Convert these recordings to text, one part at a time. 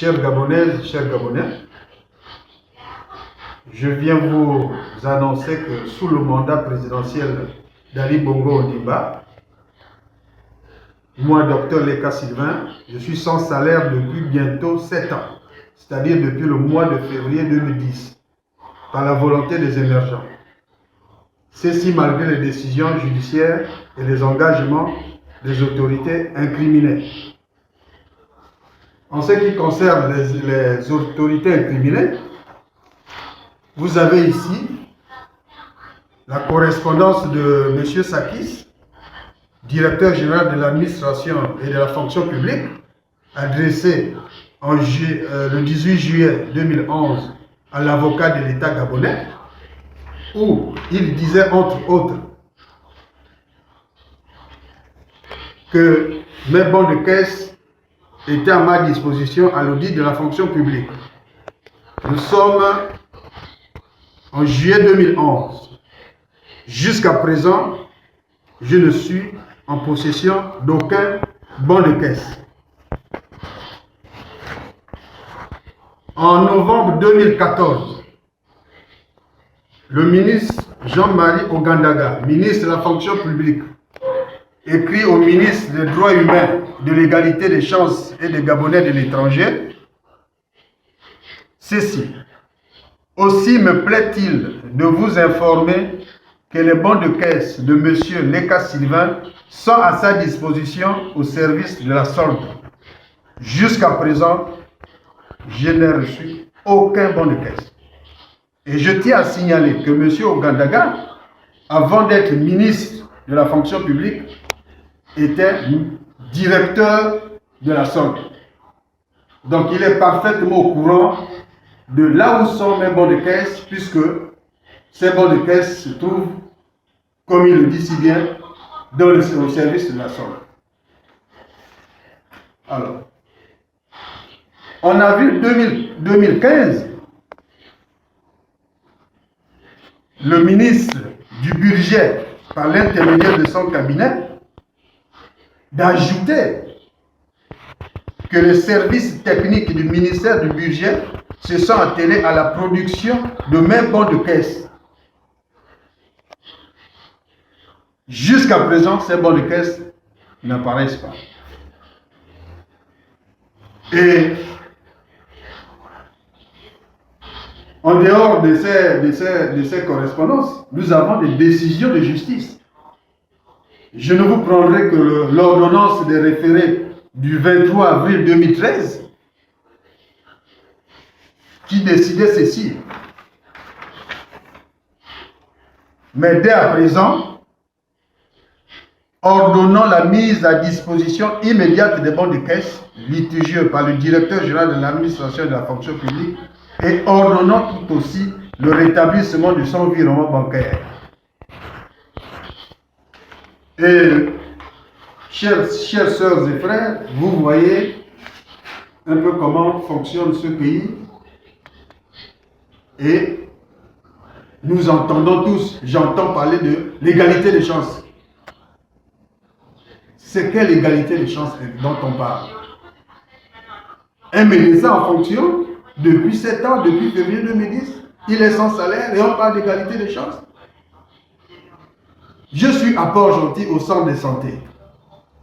Chers Gabonaises, chers Gabonais, je viens vous annoncer que sous le mandat présidentiel d'Ali Bongo Ondimba, moi, Dr Leka Sylvain, je suis sans salaire depuis bientôt 7 ans, c'est-à-dire depuis le mois de février 2010, par la volonté des émergents. Ceci malgré les décisions judiciaires et les engagements des autorités incriminées. En ce qui concerne les autorités incriminées, vous avez ici la correspondance de M. Sakis, directeur général de l'administration et de la fonction publique, adressée le 18 juillet 2011 à l'avocat de l'État gabonais, où il disait entre autres que mes bons de caisse étaient à ma disposition à l'audit de la fonction publique. Nous sommes en juillet 2011. Jusqu'à présent, je ne suis en possession d'aucun bon de caisse. En novembre 2014, le ministre Jean-Marie Ogandaga, ministre de la fonction publique, écrit au ministre des Droits humains, de l'égalité des chances et des Gabonais de l'étranger, ceci. Aussi me plaît-il de vous informer que les bons de caisse de M. Leka Sylvain sont à sa disposition au service de la solde. Jusqu'à présent, je n'ai reçu aucun bon de caisse. Et je tiens à signaler que M. Ogandaga, avant d'être ministre de la fonction publique, était directeur de la solde. Donc il est parfaitement au courant de là où sont mes bons de caisse, puisque ces bons de caisse se trouvent, comme il le dit si bien, au service de la solde. Alors, en avril 2015, le ministre du budget, par l'intermédiaire de son cabinet, d'ajouter que les services techniques du ministère du budget se sont attelés à la production de mes bons de caisse. Jusqu'à présent, ces bons de caisse n'apparaissent pas. Et en dehors de ces correspondances, nous avons des décisions de justice. Je ne vous prendrai que l'ordonnance des référés du 23 avril 2013 qui décidait ceci. Mais dès à présent, ordonnant la mise à disposition immédiate des bons de caisse litigieux par le directeur général de l'administration et de la fonction publique et ordonnant tout aussi le rétablissement de son virement bancaire. Et chers sœurs et frères, vous voyez un peu comment fonctionne ce pays et nous entendons tous, j'entends parler de l'égalité des chances. C'est quelle égalité des chances dont on parle? Un médecin en fonction depuis 7 ans, depuis février 2010, il est sans salaire et on parle d'égalité des chances. Je suis à Port-Gentil au centre de santé.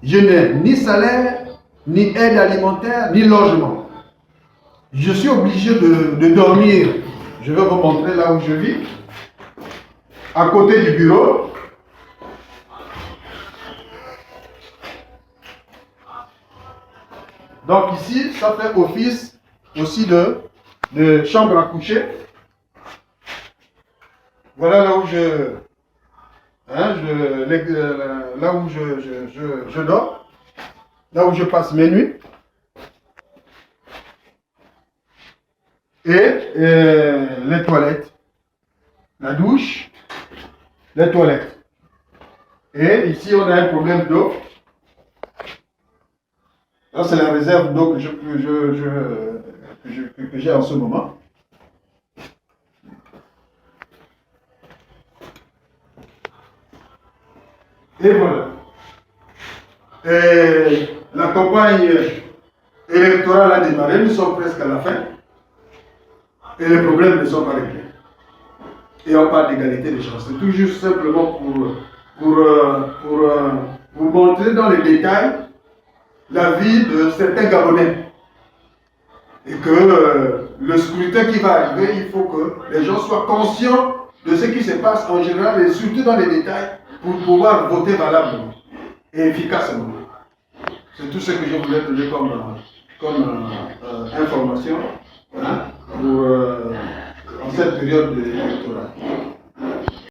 Je n'ai ni salaire, ni aide alimentaire, ni logement. Je suis obligé de dormir. Je vais vous montrer là où je vis. À côté du bureau. Donc ici, ça fait office aussi de chambre à coucher. Voilà là où là où je dors, là où je passe mes nuits. Et les toilettes, la douche, les toilettes. Et ici, on a un problème d'eau. Là, c'est la réserve d'eau que j'ai en ce moment. Et voilà. Et la campagne électorale a démarré, nous sommes presque à la fin, et les problèmes ne sont pas réglés. Et on parle d'égalité des chances. C'est tout juste simplement pour vous montrer dans les détails la vie de certains Gabonais. Et que le scrutin qui va arriver, il faut que les gens soient conscients de ce qui se passe en général et surtout dans les détails pour pouvoir voter valablement et efficacement. C'est tout ce que je voulais donner comme information, hein, pour, en cette période électorale.